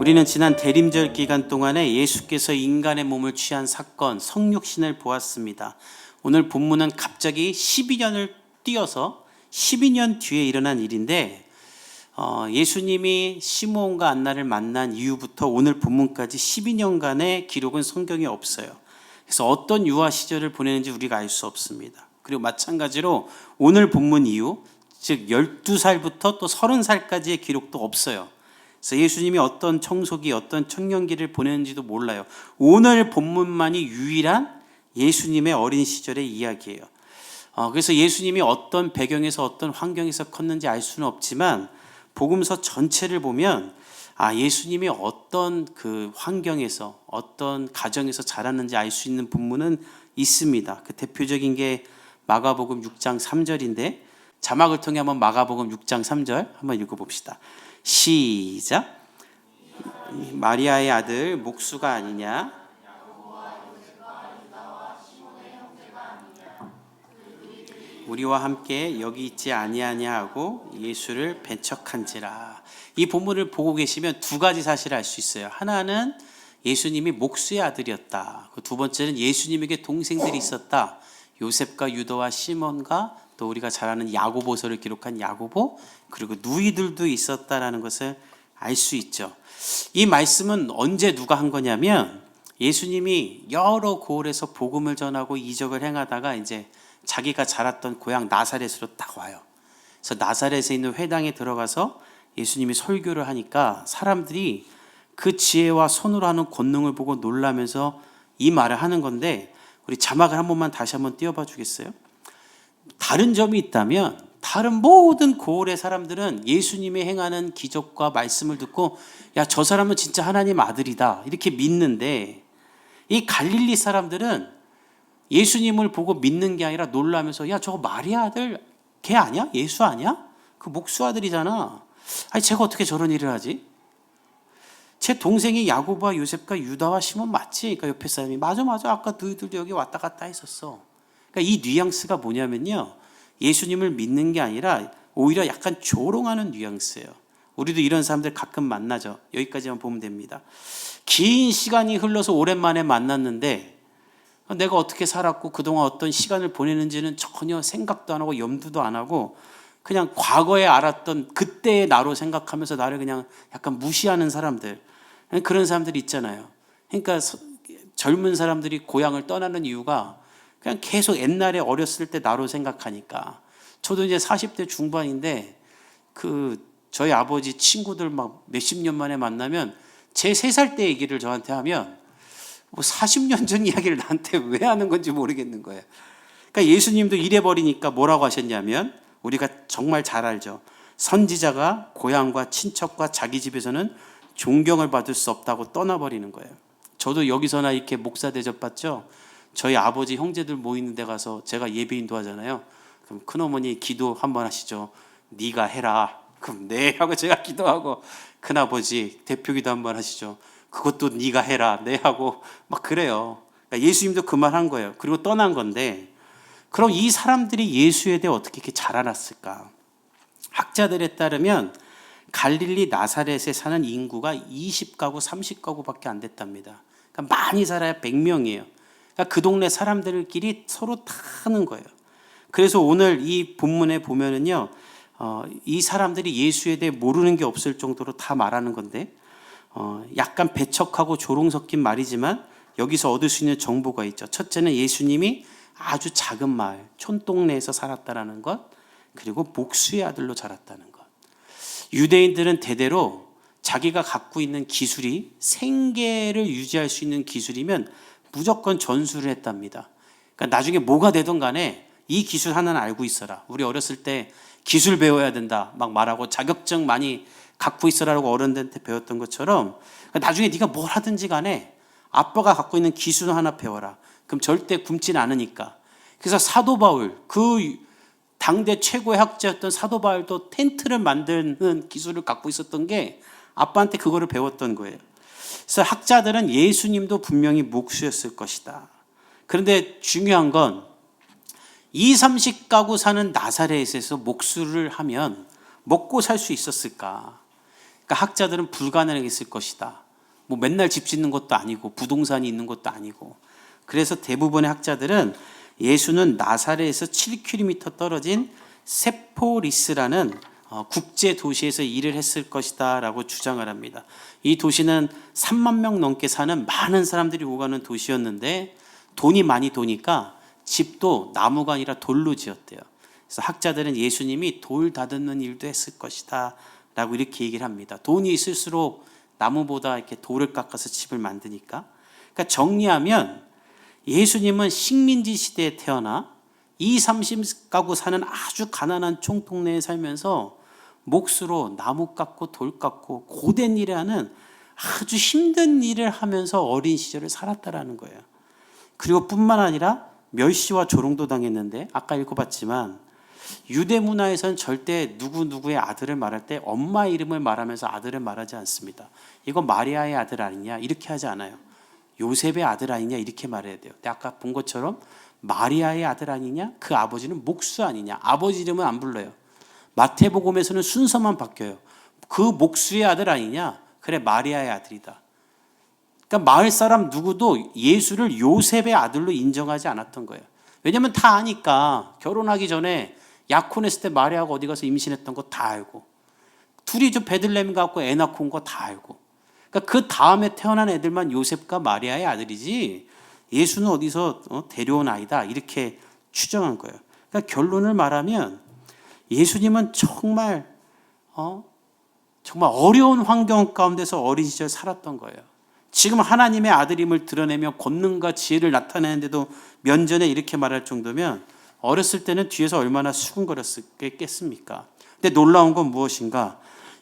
우리는 지난 대림절 기간 동안에 예수께서 인간의 몸을 취한 사건, 성육신을 보았습니다. 오늘 본문은 갑자기 12년을 뛰어서 12년 뒤에 일어난 일인데 예수님이 시므온과 안나를 만난 이후부터 오늘 본문까지 12년간의 기록은 성경에 없어요. 그래서 어떤 유아 시절을 보내는지 우리가 알 수 없습니다. 그리고 마찬가지로 오늘 본문 이후, 즉 12살부터 또 30살까지의 기록도 없어요. 그래서 예수님이 어떤 청소기, 어떤 청년기를 보냈는지도 몰라요. 오늘 본문만이 유일한 예수님의 어린 시절의 이야기예요. 그래서 예수님이 어떤 배경에서 어떤 환경에서 컸는지 알 수는 없지만 복음서 전체를 보면 예수님이 어떤 그 환경에서 어떤 가정에서 자랐는지 알 수 있는 본문은 있습니다. 그 대표적인 게 마가복음 6장 3절인데 자막을 통해 한번 마가복음 6장 3절 한번 읽어봅시다. 시작. 마리아의 아들 목수가 아니냐? 우리와 함께 여기 있지 아니하냐 하고 예수를 배척한지라. 이 본문을 보고 계시면 두 가지 사실을 알 수 있어요. 하나는 예수님이 목수의 아들이었다. 두 번째는 예수님에게 동생들이 있었다. 요셉과 유다와 시몬과 또 우리가 잘 아는 야고보서를 기록한 야고보, 그리고 누이들도 있었다라는 것을 알 수 있죠. 이 말씀은 언제 누가 한 거냐면 예수님이 여러 고을에서 복음을 전하고 이적을 행하다가 이제 자기가 자랐던 고향 나사렛으로 딱 와요. 그래서 나사렛에 있는 회당에 들어가서 예수님이 설교를 하니까 사람들이 그 지혜와 손으로 하는 권능을 보고 놀라면서 이 말을 하는 건데, 우리 자막을 한 번만 다시 한번 띄워봐 주겠어요? 다른 점이 있다면 다른 모든 고을의 사람들은 예수님이 행하는 기적과 말씀을 듣고 야, 저 사람은 진짜 하나님 아들이다 이렇게 믿는데, 이 갈릴리 사람들은 예수님을 보고 믿는 게 아니라 놀라면서 야, 저거 마리아 아들 걔 아니야? 예수 아니야? 그 목수 아들이잖아. 아니 쟤가 어떻게 저런 일을 하지? 제 동생이 야고보와 요셉과 유다와 시몬 맞지? 그러니까 옆에 사람이 맞아 아까 너희들도 여기 왔다 갔다 했었어. 그러니까 이 뉘앙스가 뭐냐면요, 예수님을 믿는 게 아니라 오히려 약간 조롱하는 뉘앙스예요. 우리도 이런 사람들 가끔 만나죠. 여기까지만 보면 됩니다. 긴 시간이 흘러서 오랜만에 만났는데 내가 어떻게 살았고 그동안 어떤 시간을 보내는지는 전혀 생각도 안 하고 염두도 안 하고 그냥 과거에 알았던 그때의 나로 생각하면서 나를 그냥 약간 무시하는 사람들, 그런 사람들이 있잖아요. 그러니까 젊은 사람들이 고향을 떠나는 이유가 그냥 계속 옛날에 어렸을 때 나로 생각하니까. 저도 이제 40대 중반인데 저희 아버지 친구들 막 몇십 년 만에 만나면 제 3살 때 얘기를 저한테 하면 뭐 40년 전 이야기를 나한테 왜 하는 건지 모르겠는 거예요. 그러니까 예수님도 이래버리니까 뭐라고 하셨냐면, 우리가 정말 잘 알죠. 선지자가 고향과 친척과 자기 집에서는 존경을 받을 수 없다고 떠나버리는 거예요. 저도 여기서나 이렇게 목사 대접 받죠. 저희 아버지 형제들 모이는 데 가서 제가 예배인도 하잖아요. 그럼 큰어머니 기도 한번 하시죠. 네가 해라. 그럼 네 하고 제가 기도하고, 큰아버지 대표기도 한번 하시죠. 그것도 네가 해라. 네 하고 막 그래요. 그러니까 예수님도 그 말 한 거예요. 그리고 떠난 건데, 그럼 이 사람들이 예수에 대해 어떻게 이렇게 자라났을까? 학자들에 따르면 갈릴리 나사렛에 사는 인구가 20가구, 30가구밖에 안 됐답니다. 그러니까 많이 살아야 100명이에요. 그러니까 그 동네 사람들끼리 서로 다 하는 거예요. 그래서 오늘 이 본문에 보면은요, 이 사람들이 예수에 대해 모르는 게 없을 정도로 다 말하는 건데, 약간 배척하고 조롱 섞인 말이지만 여기서 얻을 수 있는 정보가 있죠. 첫째는 예수님이 아주 작은 마을, 촌동네에서 살았다라는 것, 그리고 목수의 아들로 자랐다는 것. 유대인들은 대대로 자기가 갖고 있는 기술이 생계를 유지할 수 있는 기술이면 무조건 전수를 했답니다. 그러니까 나중에 뭐가 되든 간에 이 기술 하나는 알고 있어라. 우리 어렸을 때 기술 배워야 된다 막 말하고 자격증 많이 갖고 있어라고 어른들한테 배웠던 것처럼, 나중에 네가 뭘 하든지 간에 아빠가 갖고 있는 기술 하나 배워라. 그럼 절대 굶진 않으니까. 그래서 사도 바울, 그 당대 최고의 학자였던 사도 바울도 텐트를 만드는 기술을 갖고 있었던 게 아빠한테 그거를 배웠던 거예요. 그래서 학자들은 예수님도 분명히 목수였을 것이다. 그런데 중요한 건 20, 30가구 사는 나사렛에서 목수를 하면 먹고 살 수 있었을까? 그러니까 학자들은 불가능했을 것이다. 뭐 맨날 집 짓는 것도 아니고 부동산이 있는 것도 아니고. 그래서 대부분의 학자들은 예수는 나사렛에서 7km 떨어진 세포리스라는 국제 도시에서 일을 했을 것이다 라고 주장을 합니다. 이 도시는 3만 명 넘게 사는 많은 사람들이 오가는 도시였는데 돈이 많이 도니까 집도 나무가 아니라 돌로 지었대요. 그래서 학자들은 예수님이 돌 다듬는 일도 했을 것이다 라고 이렇게 얘기를 합니다. 돈이 있을수록 나무보다 이렇게 돌을 깎아서 집을 만드니까. 그러니까 정리하면 예수님은 식민지 시대에 태어나 20-30가구 사는 아주 가난한 총동네에 살면서 몫으로 나무 깎고 돌 깎고 고된 일을 하는 아주 힘든 일을 하면서 어린 시절을 살았다라는 거예요. 그리고 뿐만 아니라 멸시와 조롱도 당했는데 아까 읽어봤지만 유대 문화에서는 절대 누구누구의 아들을 말할 때 엄마 이름을 말하면서 아들을 말하지 않습니다. 이거 마리아의 아들 아니냐 이렇게 하지 않아요. 요셉의 아들 아니냐 이렇게 말해야 돼요. 근데 아까 본 것처럼 마리아의 아들 아니냐, 그 아버지는 목수 아니냐, 아버지 이름은 안 불러요. 마태복음에서는 순서만 바뀌어요. 그 목수의 아들 아니냐, 그래 마리아의 아들이다. 그러니까 마을 사람 누구도 예수를 요셉의 아들로 인정하지 않았던 거예요. 왜냐하면 다 아니까. 결혼하기 전에 약혼했을 때 마리아가 어디 가서 임신했던 거 다 알고, 둘이 저 베들레헴 가고 애 낳고 온 거 다 알고. 그러니까 그 다음에 태어난 애들만 요셉과 마리아의 아들이지 예수는 어디서 데려온 아이다 이렇게 추정한 거예요. 그러니까 결론을 말하면 예수님은 정말 어려운 환경 가운데서 어린 시절 살았던 거예요. 지금 하나님의 아들임을 드러내며 권능과 지혜를 나타내는데도 면전에 이렇게 말할 정도면 어렸을 때는 뒤에서 얼마나 수군거렸겠습니까? 근데 놀라운 건 무엇인가?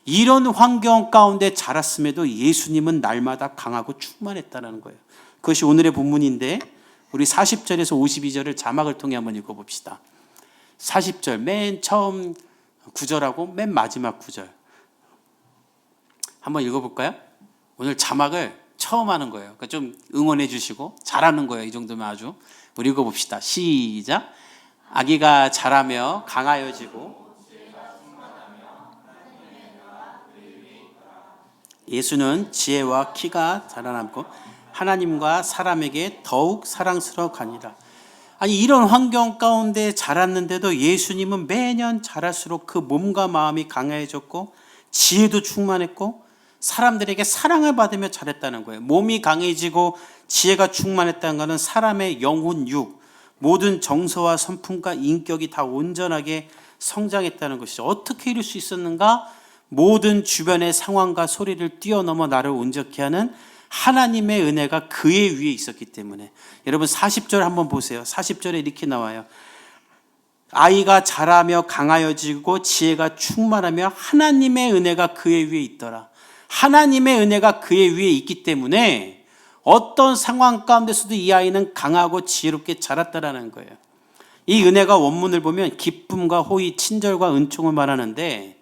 이런 환경 가운데 자랐음에도 예수님은 날마다 강하고 충만했다는 거예요. 그것이 오늘의 본문인데 우리 40절에서 52절을 자막을 통해 한번 읽어봅시다. 40절 맨 처음 구절하고 맨 마지막 구절 한번 읽어볼까요? 오늘 자막을 처음 하는 거예요. 그러니까 좀 응원해 주시고 잘하는 거예요. 이 정도면 아주. 우리 읽어봅시다. 시작. 아기가 자라며 강하여지고 예수는 지혜와 키가 자라남고 하나님과 사람에게 더욱 사랑스러워가니라. 아니 이런 환경 가운데 자랐는데도 예수님은 매년 자랄수록 그 몸과 마음이 강해졌고 지혜도 충만했고 사람들에게 사랑을 받으며 자랐다는 거예요. 몸이 강해지고 지혜가 충만했다는 것은 사람의 영혼, 육, 모든 정서와 성품과 인격이 다 온전하게 성장했다는 것이죠. 어떻게 이룰 수 있었는가? 모든 주변의 상황과 소리를 뛰어넘어 나를 온전케 하는 하나님의 은혜가 그의 위에 있었기 때문에. 여러분 40절 한번 보세요. 40절에 이렇게 나와요. 아이가 자라며 강하여지고 지혜가 충만하며 하나님의 은혜가 그의 위에 있더라. 하나님의 은혜가 그의 위에 있기 때문에 어떤 상황 가운데서도 이 아이는 강하고 지혜롭게 자랐다라는 거예요. 이 은혜가 원문을 보면 기쁨과 호의, 친절과 은총을 말하는데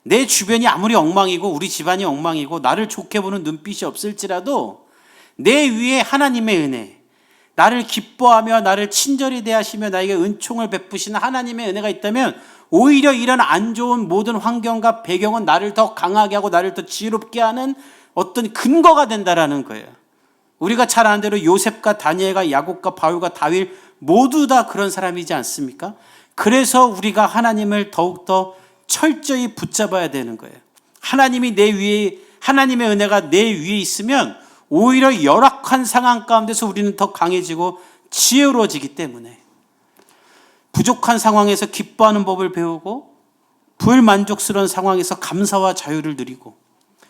내 주변이 아무리 엉망이고 우리 집안이 엉망이고 나를 좋게 보는 눈빛이 없을지라도 내 위에 하나님의 은혜, 나를 기뻐하며 나를 친절히 대하시며 나에게 은총을 베푸시는 하나님의 은혜가 있다면 오히려 이런 안 좋은 모든 환경과 배경은 나를 더 강하게 하고 나를 더 지혜롭게 하는 어떤 근거가 된다라는 거예요. 우리가 잘 아는 대로 요셉과 다니엘과 야곱과 바울과 다윗 모두 다 그런 사람이지 않습니까? 그래서 우리가 하나님을 더욱더 철저히 붙잡아야 되는 거예요. 하나님이 내 위에, 하나님의 은혜가 내 위에 있으면 오히려 열악한 상황 가운데서 우리는 더 강해지고 지혜로워지기 때문에 부족한 상황에서 기뻐하는 법을 배우고 불만족스러운 상황에서 감사와 자유를 누리고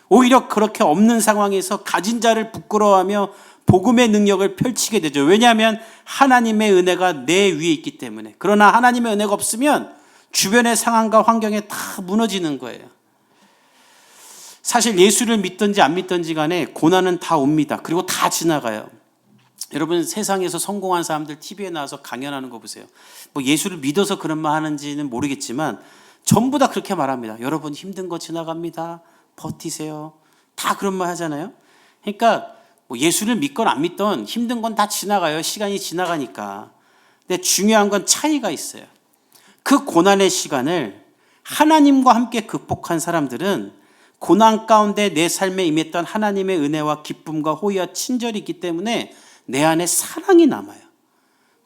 오히려 그렇게 없는 상황에서 가진 자를 부끄러워하며 복음의 능력을 펼치게 되죠. 왜냐하면 하나님의 은혜가 내 위에 있기 때문에. 그러나 하나님의 은혜가 없으면 주변의 상황과 환경에 다 무너지는 거예요. 사실 예수를 믿든지 안 믿든지 간에 고난은 다 옵니다. 그리고 다 지나가요. 여러분 세상에서 성공한 사람들 TV에 나와서 강연하는 거 보세요. 뭐 예수를 믿어서 그런 말 하는지는 모르겠지만 전부 다 그렇게 말합니다. 여러분 힘든 거 지나갑니다. 버티세요. 다 그런 말 하잖아요. 그러니까 뭐 예수를 믿건 안 믿던 힘든 건 다 지나가요. 시간이 지나가니까. 근데 중요한 건 차이가 있어요. 그 고난의 시간을 하나님과 함께 극복한 사람들은 고난 가운데 내 삶에 임했던 하나님의 은혜와 기쁨과 호의와 친절이 있기 때문에 내 안에 사랑이 남아요.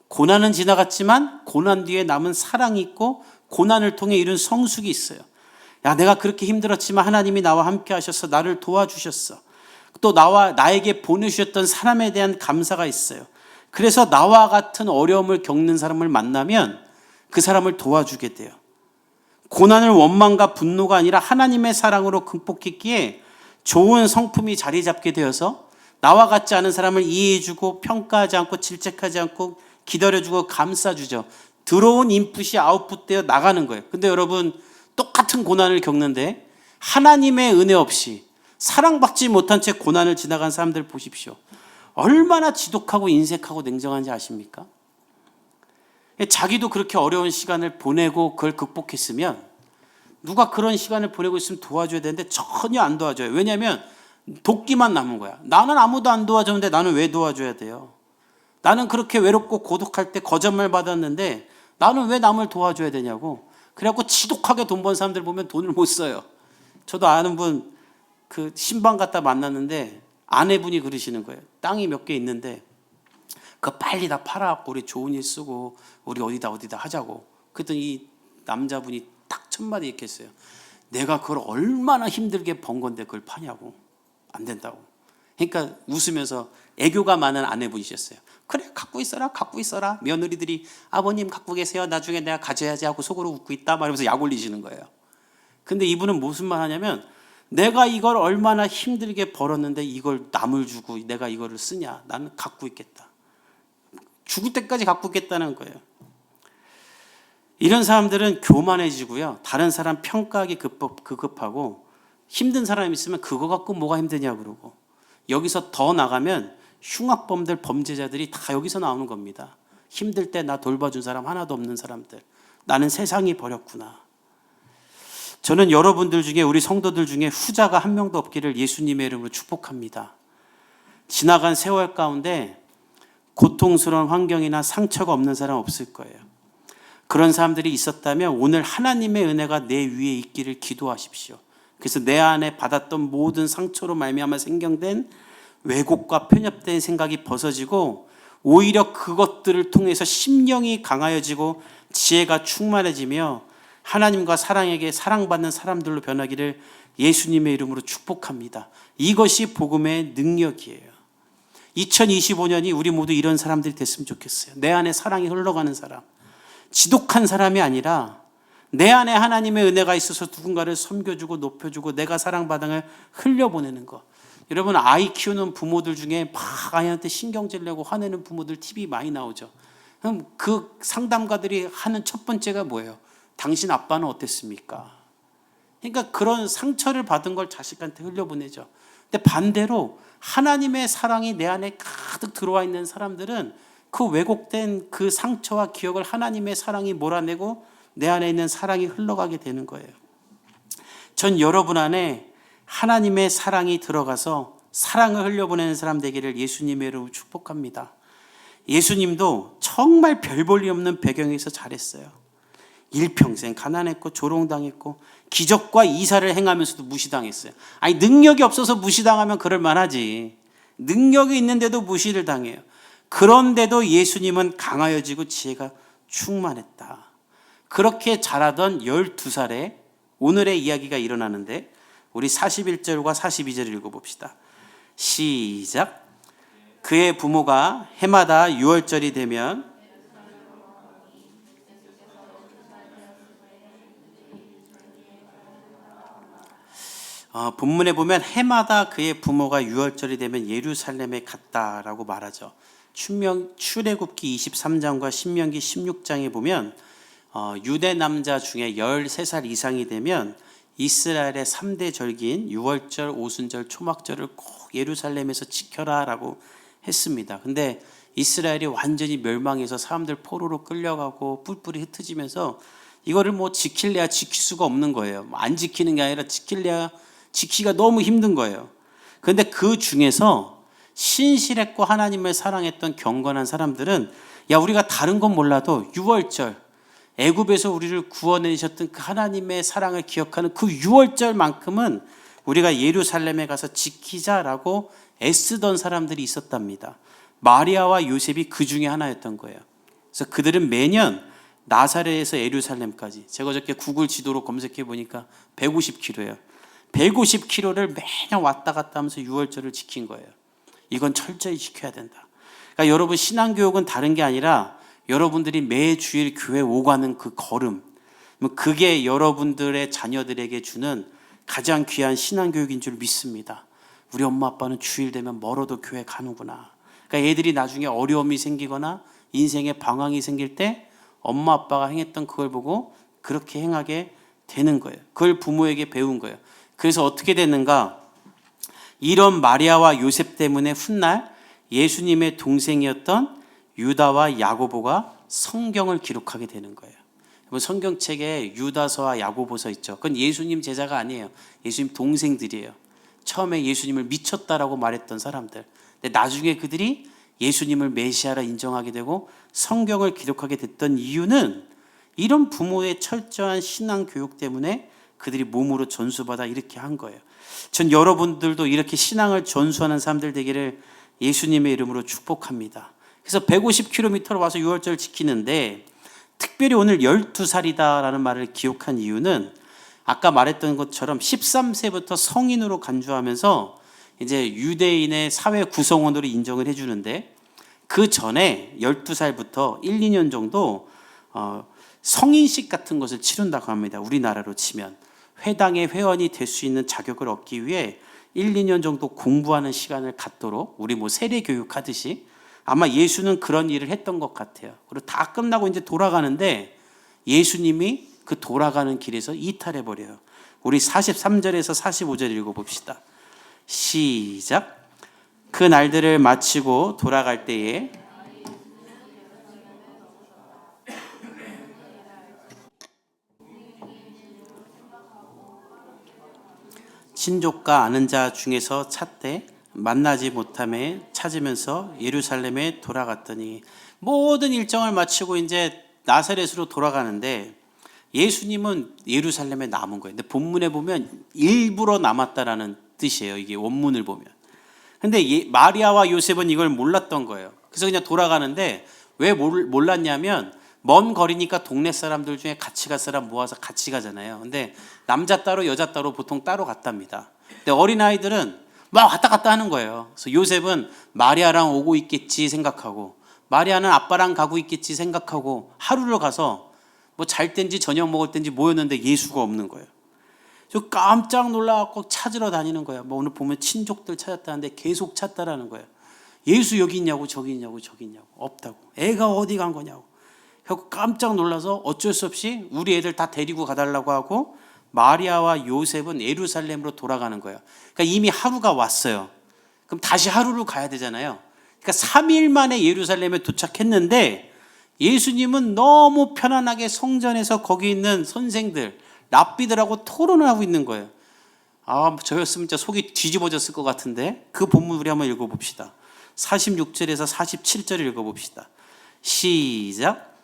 고난은 지나갔지만 고난 뒤에 남은 사랑이 있고 고난을 통해 이룬 성숙이 있어요. 야, 내가 그렇게 힘들었지만 하나님이 나와 함께 하셔서 나를 도와주셨어. 또 나에게 보내주셨던 사람에 대한 감사가 있어요. 그래서 나와 같은 어려움을 겪는 사람을 만나면 그 사람을 도와주게 돼요. 고난을 원망과 분노가 아니라 하나님의 사랑으로 극복했기에 좋은 성품이 자리 잡게 되어서 나와 같지 않은 사람을 이해해주고 평가하지 않고 질책하지 않고 기다려주고 감싸주죠. 들어온 인풋이 아웃풋되어 나가는 거예요. 근데 여러분, 똑같은 고난을 겪는데 하나님의 은혜 없이 사랑받지 못한 채 고난을 지나간 사람들 보십시오. 얼마나 지독하고 인색하고 냉정한지 아십니까? 자기도 그렇게 어려운 시간을 보내고 그걸 극복했으면 누가 그런 시간을 보내고 있으면 도와줘야 되는데 전혀 안 도와줘요. 왜냐하면 돕기만 남은 거야. 나는 아무도 안 도와줬는데 나는 왜 도와줘야 돼요? 나는 그렇게 외롭고 고독할 때 거짓말 받았는데 나는 왜 남을 도와줘야 되냐고. 그래갖고 지독하게 돈 번 사람들 보면 돈을 못 써요. 저도 아는 분 그 신방 갔다 만났는데 아내분이 그러시는 거예요. 땅이 몇 개 있는데 그거 빨리 다 팔아갖고 우리 좋은 일 쓰고 우리 어디다 하자고. 그랬더니 이 남자분이 딱 첫 마디 이렇게 했어요. 내가 그걸 얼마나 힘들게 번 건데 그걸 파냐고. 안 된다고. 그러니까 웃으면서 애교가 많은 아내분이셨어요. 그래, 갖고 있어라. 며느리들이 아버님 갖고 계세요. 나중에 내가 가져야지 하고 속으로 웃고 있다 말하면서 약 올리시는 거예요. 근데 이분은 무슨 말 하냐면 내가 이걸 얼마나 힘들게 벌었는데 이걸 남을 주고 내가 이거를 쓰냐. 나는 갖고 있겠다. 죽을 때까지 갖고 있겠다는 거예요. 이런 사람들은 교만해지고요. 다른 사람 평가하기 급급하고 힘든 사람이 있으면 그거 갖고 뭐가 힘드냐 그러고 여기서 더 나가면 흉악범들, 범죄자들이 다 여기서 나오는 겁니다. 힘들 때 나 돌봐준 사람 하나도 없는 사람들. 나는 세상이 버렸구나. 저는 여러분들 중에 우리 성도들 중에 후자가 한 명도 없기를 예수님의 이름으로 축복합니다. 지나간 세월 가운데 고통스러운 환경이나 상처가 없는 사람 없을 거예요. 그런 사람들이 있었다면 오늘 하나님의 은혜가 내 위에 있기를 기도하십시오. 그래서 내 안에 받았던 모든 상처로 말미암아 생경된 왜곡과 편협된 생각이 벗어지고 오히려 그것들을 통해서 심령이 강하여지고 지혜가 충만해지며 하나님과 사랑에게 사랑받는 사람들로 변하기를 예수님의 이름으로 축복합니다. 이것이 복음의 능력이에요. 2025년이 우리 모두 이런 사람들이 됐으면 좋겠어요. 내 안에 사랑이 흘러가는 사람. 지독한 사람이 아니라 내 안에 하나님의 은혜가 있어서 누군가를 섬겨주고 높여주고 내가 사랑받음을 흘려보내는 것. 여러분, 아이 키우는 부모들 중에 막 아이한테 신경질 내고 화내는 부모들 TV 많이 나오죠. 그럼 그 상담가들이 하는 첫 번째가 뭐예요? 당신 아빠는 어땠습니까? 그러니까 그런 상처를 받은 걸 자식한테 흘려보내죠. 근데 반대로 하나님의 사랑이 내 안에 가득 들어와 있는 사람들은 그 왜곡된 그 상처와 기억을 하나님의 사랑이 몰아내고 내 안에 있는 사랑이 흘러가게 되는 거예요. 전 여러분 안에 하나님의 사랑이 들어가서 사랑을 흘려보내는 사람 되기를 예수님의 이름으로 축복합니다. 예수님도 정말 별 볼 일 없는 배경에서 잘했어요. 일평생 가난했고 조롱당했고 기적과 이사를 행하면서도 무시당했어요. 아니, 능력이 없어서 무시당하면 그럴 만하지. 능력이 있는데도 무시를 당해요. 그런데도 예수님은 강하여지고 지혜가 충만했다. 그렇게 자라던 12살에 오늘의 이야기가 일어나는데 우리 41절과 42절을 읽어봅시다. 시작. 그의 부모가 해마다 6월절이 되면 본문에 보면 해마다 그의 부모가 6월절이 되면 예루살렘에 갔다라고 말하죠. 출애굽기 23장과 신명기 16장에 보면 유대 남자 중에 13살 이상이 되면 이스라엘의 3대 절기인 6월절, 오순절, 초막절을 꼭 예루살렘에서 지켜라 라고 했습니다. 근데 이스라엘이 완전히 멸망해서 사람들 포로로 끌려가고 뿔뿔이 흩어지면서 이거를 뭐 지킬래야 지킬 수가 없는 거예요. 안 지키는 게 아니라 지킬래야 지키기가 너무 힘든 거예요. 그런데 그 중에서 신실했고 하나님을 사랑했던 경건한 사람들은 야, 우리가 다른 건 몰라도 6월절 애굽에서 우리를 구원해주셨던 그 하나님의 사랑을 기억하는 그 6월절만큼은 우리가 예루살렘에 가서 지키자라고 애쓰던 사람들이 있었답니다. 마리아와 요셉이 그 중에 하나였던 거예요. 그래서 그들은 매년 나사렛에서 예루살렘까지, 제가 어저께 구글 지도로 검색해 보니까 150km예요. 150km를 매년 왔다 갔다 하면서 유월절을 지킨 거예요. 이건 철저히 지켜야 된다. 그러니까 여러분, 신앙교육은 다른 게 아니라 여러분들이 매 주일 교회 오가는 그 걸음, 그게 여러분들의 자녀들에게 주는 가장 귀한 신앙교육인 줄 믿습니다. 우리 엄마 아빠는 주일 되면 멀어도 교회 가는구나. 그러니까 애들이 나중에 어려움이 생기거나 인생에 방황이 생길 때 엄마 아빠가 행했던 그걸 보고 그렇게 행하게 되는 거예요. 그걸 부모에게 배운 거예요. 그래서 어떻게 됐는가? 이런 마리아와 요셉 때문에 훗날 예수님의 동생이었던 유다와 야고보가 성경을 기록하게 되는 거예요. 성경책에 유다서와 야고보서 있죠. 그건 예수님 제자가 아니에요. 예수님 동생들이에요. 처음에 예수님을 미쳤다라고 말했던 사람들. 근데 나중에 그들이 예수님을 메시아라 인정하게 되고 성경을 기록하게 됐던 이유는 이런 부모의 철저한 신앙 교육 때문에 그들이 몸으로 전수받아 이렇게 한 거예요. 전 여러분들도 이렇게 신앙을 전수하는 사람들 되기를 예수님의 이름으로 축복합니다. 그래서 150km로 와서 유월절 지키는데, 특별히 오늘 12살이다라는 말을 기억한 이유는 아까 말했던 것처럼 13세부터 성인으로 간주하면서 이제 유대인의 사회 구성원으로 인정을 해주는데, 그 전에 12살부터 1, 2년 정도 성인식 같은 것을 치른다고 합니다. 우리나라로 치면 회당의 회원이 될 수 있는 자격을 얻기 위해 1, 2년 정도 공부하는 시간을 갖도록, 우리 뭐 세례 교육하듯이 아마 예수는 그런 일을 했던 것 같아요. 그리고 다 끝나고 이제 돌아가는데 예수님이 그 돌아가는 길에서 이탈해 버려요. 우리 43절에서 45절 읽어봅시다. 시작. 그 날들을 마치고 돌아갈 때에 친족과 아는 자 중에서 찾되 만나지 못함에 찾으면서 예루살렘에 돌아갔더니, 모든 일정을 마치고 이제 나사렛으로 돌아가는데 예수님은 예루살렘에 남은 거예요. 근데 본문에 보면 일부러 남았다라는 뜻이에요. 이게 원문을 보면. 근데 마리아와 요셉은 이걸 몰랐던 거예요. 그래서 그냥 돌아가는데, 왜 몰랐냐면 먼 거리니까 동네 사람들 중에 같이 갈 사람 모아서 같이 가잖아요. 근데 남자 따로 여자 따로 보통 따로 갔답니다. 근데 어린아이들은 막 왔다 갔다 하는 거예요. 그래서 요셉은 마리아랑 오고 있겠지 생각하고, 마리아는 아빠랑 가고 있겠지 생각하고 하루를 가서 뭐 잘 땐지 저녁 먹을 땐지 모였는데 예수가 없는 거예요. 저 깜짝 놀라갖고 찾으러 다니는 거예요. 뭐 오늘 보면 친족들 찾았다는데 계속 찾다라는 거예요. 예수 여기 있냐고, 저기 있냐고, 저기 있냐고. 없다고. 애가 어디 간 거냐고. 그래서 깜짝 놀라서 어쩔 수 없이 우리 애들 다 데리고 가달라고 하고 마리아와 요셉은 예루살렘으로 돌아가는 거예요. 그러니까 이미 하루가 왔어요. 그럼 다시 하루로 가야 되잖아요. 그러니까 3일 만에 예루살렘에 도착했는데 예수님은 너무 편안하게 성전에서 거기 있는 선생들, 랍비들하고 토론을 하고 있는 거예요. 저였으면 진짜 속이 뒤집어졌을 것 같은데, 그 본문 우리 한번 읽어봅시다. 46절에서 47절 읽어봅시다. 시작.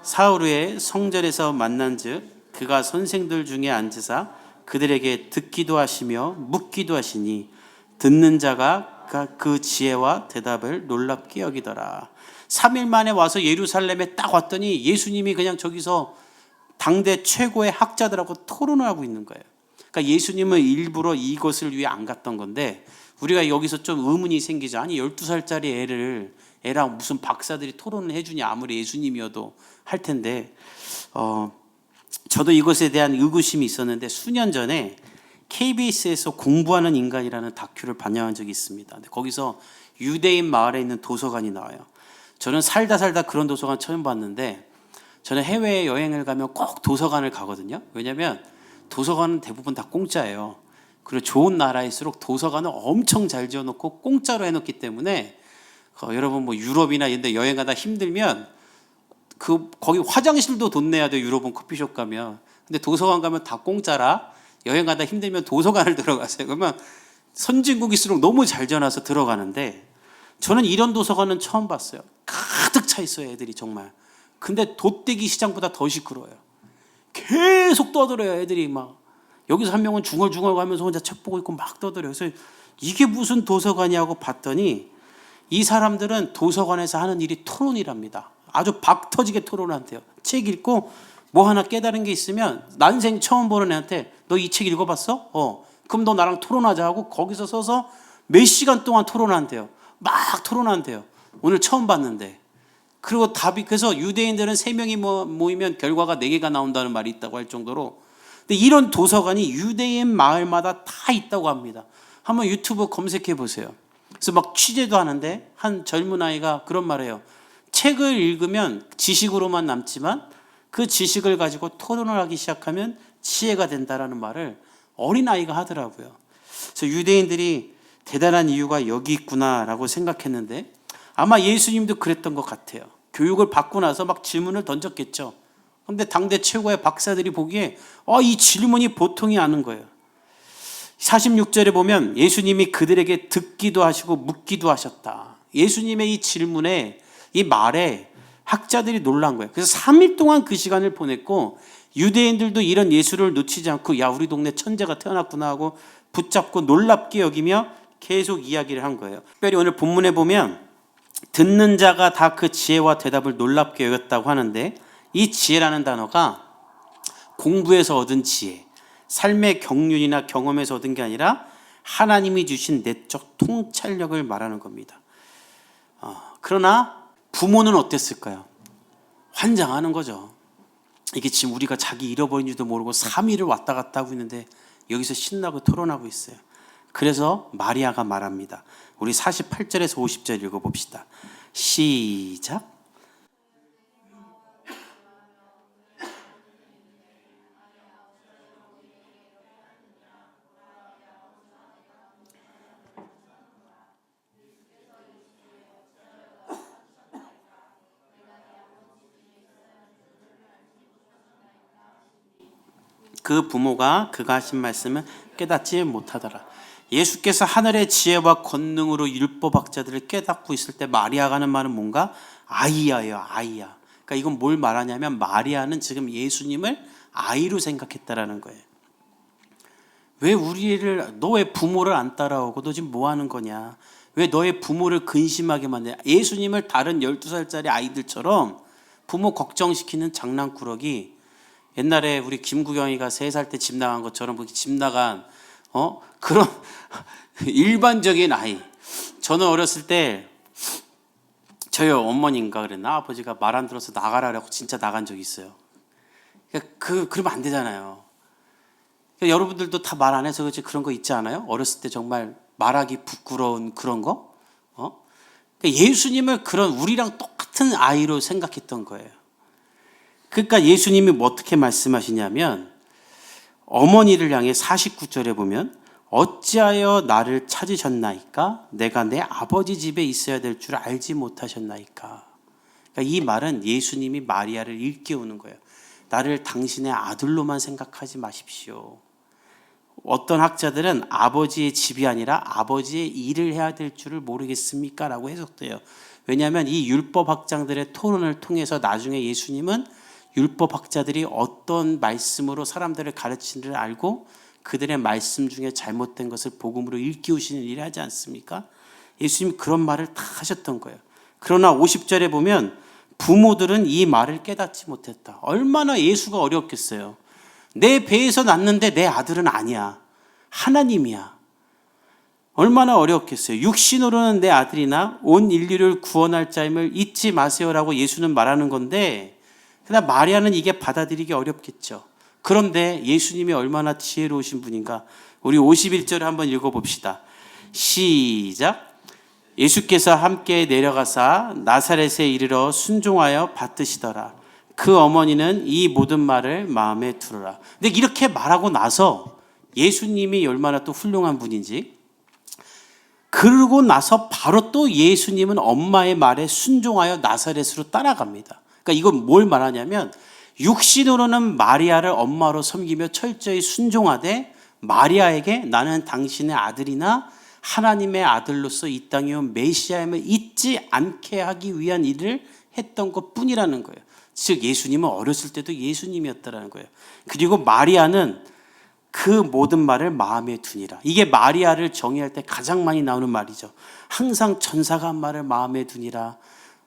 사흘 후에 성전에서 만난즉 그가 선생들 중에 앉으사 그들에게 듣기도 하시며 묻기도 하시니 듣는 자가 그 지혜와 대답을 놀랍게 여기더라. 3일 만에 와서 예루살렘에 딱 왔더니 예수님이 그냥 저기서 당대 최고의 학자들하고 토론을 하고 있는 거예요. 그러니까 예수님은 일부러 이것을 위해 안 갔던 건데, 우리가 여기서 좀 의문이 생기죠. 아니 12살짜리 애랑 무슨 박사들이 토론을 해주냐, 아무리 예수님이어도 할 텐데. 저도 이것에 대한 의구심이 있었는데 수년 전에 KBS에서 공부하는 인간이라는 다큐를 반영한 적이 있습니다. 근데 거기서 유대인 마을에 있는 도서관이 나와요. 저는 살다 그런 도서관 처음 봤는데, 저는 해외 여행을 가면 꼭 도서관을 가거든요. 왜냐하면 도서관은 대부분 다 공짜예요. 그리고 좋은 나라일수록 도서관을 엄청 잘 지어놓고 공짜로 해놓기 때문에 여러분 뭐 유럽이나 이런 데 여행 가다 힘들면 거기 화장실도 돈 내야 돼요. 유럽은 커피숍 가면. 근데 도서관 가면 다 공짜라 여행 가다 힘들면 도서관을 들어가세요. 그러면 선진국일수록 너무 잘 지어놔서 들어가는데, 저는 이런 도서관은 처음 봤어요. 가득 차 있어요, 애들이 정말. 근데 돗대기 시장보다 더 시끄러워요. 계속 떠들어요, 애들이 막. 여기서 한 명은 중얼중얼 가면서 혼자 책 보고 있고 막 떠들어요. 그래서 이게 무슨 도서관이냐고 봤더니 이 사람들은 도서관에서 하는 일이 토론이랍니다. 아주 박 터지게 토론한대요. 책 읽고 뭐 하나 깨달은 게 있으면 난생 처음 보는 애한테 너 이 책 읽어봤어? 그럼 너 나랑 토론하자 하고 거기서 서서 몇 시간 동안 토론한대요. 막 토론한대요. 오늘 처음 봤는데. 그리고 답이, 그래서 유대인들은 3명이 모이면 결과가 4개가 나온다는 말이 있다고 할 정도로. 근데 이런 도서관이 유대인 마을마다 다 있다고 합니다. 한번 유튜브 검색해 보세요. 그래서 막 취재도 하는데 한 젊은 아이가 그런 말해요. 책을 읽으면 지식으로만 남지만 그 지식을 가지고 토론을 하기 시작하면 지혜가 된다라는 말을 어린아이가 하더라고요. 그래서 유대인들이 대단한 이유가 여기 있구나라고 생각했는데 아마 예수님도 그랬던 것 같아요. 교육을 받고 나서 막 질문을 던졌겠죠. 그런데 당대 최고의 박사들이 보기에 이 질문이 보통이 아닌 거예요. 46절에 보면 예수님이 그들에게 듣기도 하시고 묻기도 하셨다. 예수님의 이 질문에, 이 말에 학자들이 놀란 거예요. 그래서 3일 동안 그 시간을 보냈고 유대인들도 이런 예수를 놓치지 않고 야, 우리 동네 천재가 태어났구나 하고 붙잡고 놀랍게 여기며 계속 이야기를 한 거예요. 특별히 오늘 본문에 보면 듣는 자가 다 그 지혜와 대답을 놀랍게 여겼다고 하는데 이 지혜라는 단어가 공부에서 얻은 지혜, 삶의 경륜이나 경험에서 얻은 게 아니라 하나님이 주신 내적 통찰력을 말하는 겁니다. 그러나 부모는 어땠을까요? 환장하는 거죠. 이게 지금 우리가 자기 잃어버린지도 모르고 3일을 왔다 갔다 하고 있는데 여기서 신나고 토론하고 있어요. 그래서 마리아가 말합니다. 우리 48절에서 50절 읽어봅시다. 시작. 그 부모가 그가 하신 말씀을 깨닫지 못하더라. 예수께서 하늘의 지혜와 권능으로 율법학자들을 깨닫고 있을 때 마리아가 하는 말은 뭔가? 아이야예요. 아이야. 그러니까 이건 뭘 말하냐면 마리아는 지금 예수님을 아이로 생각했다라는 거예요. 너 왜 부모를 안 따라오고 너 지금 뭐 하는 거냐? 왜 너의 부모를 근심하게 만드냐? 예수님을 다른 12살짜리 아이들처럼 부모 걱정시키는 장난꾸러기. 옛날에 우리 김구경이가 3살 때 집 나간 것처럼 집 나간 그런 일반적인 아이. 저는 어렸을 때 저희 어머니인가 그랬나 아버지가 말 안 들어서 나가라고 진짜 나간 적이 있어요. 그러면 안 되잖아요. 여러분들도 다 말 안 해서 그렇지 그런 거 있지 않아요? 어렸을 때 정말 말하기 부끄러운 그런 거? 예수님을 그런 우리랑 똑같은 아이로 생각했던 거예요. 그러니까 예수님이 어떻게 말씀하시냐면 어머니를 향해 49절에 보면 어찌하여 나를 찾으셨나이까? 내가 내 아버지 집에 있어야 될 줄 알지 못하셨나이까? 그러니까 이 말은 예수님이 마리아를 일깨우는 거예요. 나를 당신의 아들로만 생각하지 마십시오. 어떤 학자들은 아버지의 집이 아니라 아버지의 일을 해야 될 줄을 모르겠습니까? 라고 해석돼요. 왜냐하면 이 율법학자들의 토론을 통해서 나중에 예수님은 율법학자들이 어떤 말씀으로 사람들을 가르치는지를 알고 그들의 말씀 중에 잘못된 것을 복음으로 일깨우시는 일을 하지 않습니까? 예수님이 그런 말을 다 하셨던 거예요. 그러나 50절에 보면 부모들은 이 말을 깨닫지 못했다. 얼마나 예수가 어려웠겠어요. 내 배에서 났는데 내 아들은 아니야. 하나님이야. 얼마나 어려웠겠어요. 육신으로는 내 아들이나 온 인류를 구원할 자임을 잊지 마세요라고 예수는 말하는 건데 그러나 마리아는 이게 받아들이기 어렵겠죠. 그런데 예수님이 얼마나 지혜로우신 분인가. 우리 51절을 한번 읽어봅시다. 시작. 예수께서 함께 내려가사 나사렛에 이르러 순종하여 받드시더라. 그 어머니는 이 모든 말을 마음에 두르라. 근데 이렇게 말하고 나서 예수님이 얼마나 또 훌륭한 분인지 그러고 나서 바로 또 예수님은 엄마의 말에 순종하여 나사렛으로 따라갑니다. 그러니까 이건 뭘 말하냐면 육신으로는 마리아를 엄마로 섬기며 철저히 순종하되 마리아에게 나는 당신의 아들이나 하나님의 아들로서 이 땅에 온 메시아임을 잊지 않게 하기 위한 일을 했던 것뿐이라는 거예요. 즉 예수님은 어렸을 때도 예수님이었다라는 거예요. 그리고 마리아는 그 모든 말을 마음에 두니라. 이게 마리아를 정의할 때 가장 많이 나오는 말이죠. 항상 천사가 한 말을 마음에 두니라.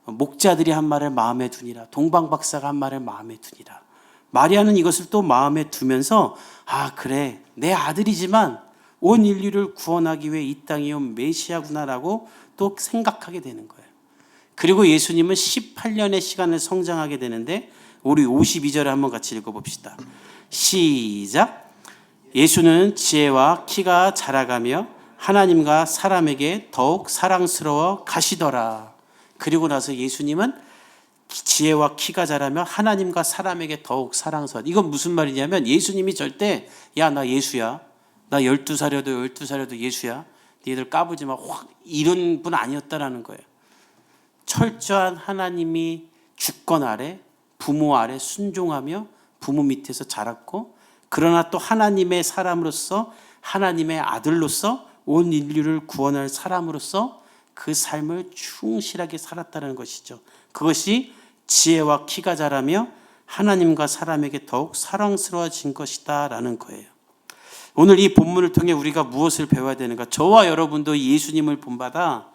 목자들이 한 말을 마음에 두니라. 동방박사가 한 말을 마음에 두니라. 마리아는 이것을 또 마음에 두면서 아 그래 내 아들이지만 온 인류를 구원하기 위해 이 땅에 온 메시아구나라고 또 생각하게 되는 거예요. 그리고 예수님은 18년의 시간을 성장하게 되는데 우리 52절을 한번 같이 읽어봅시다. 시작. 예수는 지혜와 키가 자라가며 하나님과 사람에게 더욱 사랑스러워 가시더라. 그리고 나서 예수님은 지혜와 키가 자라며 하나님과 사람에게 더욱 사랑스러워. 이건 무슨 말이냐면 예수님이 절대 야 나 예수야. 나 12살이어도 12살이어도 예수야. 너희들 까불지 마. 확 이런 분 아니었다라는 거예요. 철저한 하나님이 주권 아래 부모 아래 순종하며 부모 밑에서 자랐고 그러나 또 하나님의 사람으로서 하나님의 아들로서 온 인류를 구원할 사람으로서 그 삶을 충실하게 살았다는 것이죠. 그것이 지혜와 키가 자라며 하나님과 사람에게 더욱 사랑스러워진 것이다 라는 거예요. 오늘 이 본문을 통해 우리가 무엇을 배워야 되는가? 저와 여러분도 예수님을 본받아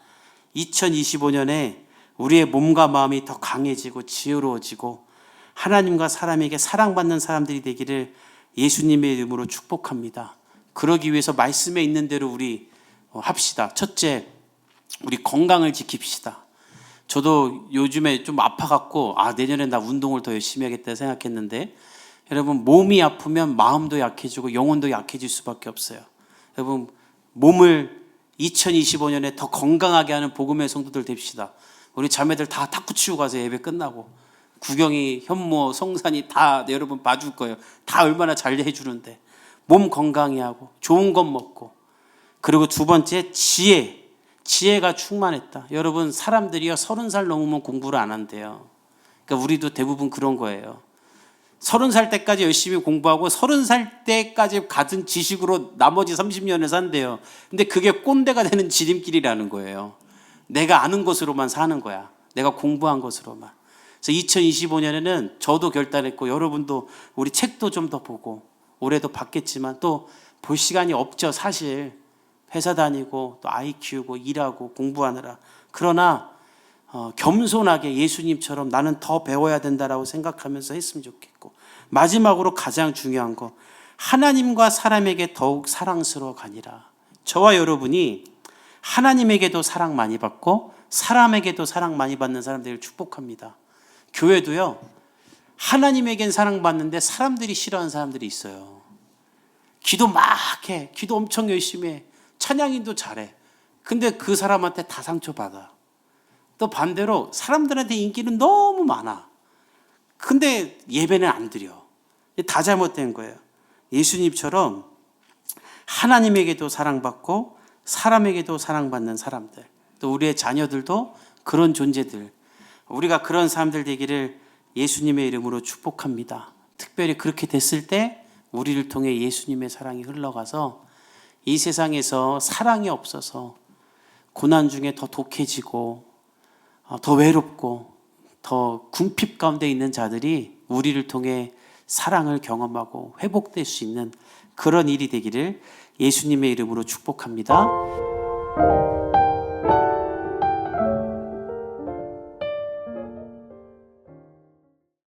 2025년에 우리의 몸과 마음이 더 강해지고 지혜로워지고 하나님과 사람에게 사랑받는 사람들이 되기를 예수님의 이름으로 축복합니다. 그러기 위해서 말씀에 있는 대로 우리 합시다. 첫째, 우리 건강을 지킵시다. 저도 요즘에 좀 아파갖고 내년에 나 운동을 더 열심히 하겠다 생각했는데 여러분 몸이 아프면 마음도 약해지고 영혼도 약해질 수밖에 없어요. 여러분 몸을 2025년에 더 건강하게 하는 복음의 성도들 됩시다. 우리 자매들 다 탁구 치고 가서 예배 끝나고 구경이 현모 성산이 다 여러분 봐줄 거예요. 다 얼마나 잘 해주는데 몸 건강히 하고 좋은 것 먹고 그리고 두 번째 지혜가 충만했다. 여러분 사람들이요 30살 넘으면 공부를 안 한대요. 그러니까 우리도 대부분 그런 거예요. 30살 때까지 열심히 공부하고 30살 때까지 가진 지식으로 나머지 30년을 산대요. 근데 그게 꼰대가 되는 지름길이라는 거예요. 내가 아는 것으로만 사는 거야. 내가 공부한 것으로만. 그래서 2025년에는 저도 결단했고 여러분도 우리 책도 좀 더 보고 올해도 받겠지만 또 볼 시간이 없죠. 사실 회사 다니고 또 아이 키우고 일하고 공부하느라. 그러나 겸손하게 예수님처럼 나는 더 배워야 된다라고 생각하면서 했으면 좋겠고 마지막으로 가장 중요한 거 하나님과 사람에게 더욱 사랑스러워 가니라. 저와 여러분이 하나님에게도 사랑 많이 받고 사람에게도 사랑 많이 받는 사람들을 축복합니다. 교회도요 하나님에겐 사랑받는데 사람들이 싫어하는 사람들이 있어요. 기도 막 해. 기도 엄청 열심히 해. 찬양인도 잘해. 근데 그 사람한테 다 상처받아. 또 반대로 사람들한테 인기는 너무 많아. 근데 예배는 안 드려. 다 잘못된 거예요. 예수님처럼 하나님에게도 사랑받고 사람에게도 사랑받는 사람들, 또 우리의 자녀들도 그런 존재들, 우리가 그런 사람들 되기를 예수님의 이름으로 축복합니다. 특별히 그렇게 됐을 때 우리를 통해 예수님의 사랑이 흘러가서 이 세상에서 사랑이 없어서 고난 중에 더 독해지고 더 외롭고 더 궁핍 가운데 있는 자들이 우리를 통해 사랑을 경험하고 회복될 수 있는 그런 일이 되기를 예수님의 이름으로 축복합니다.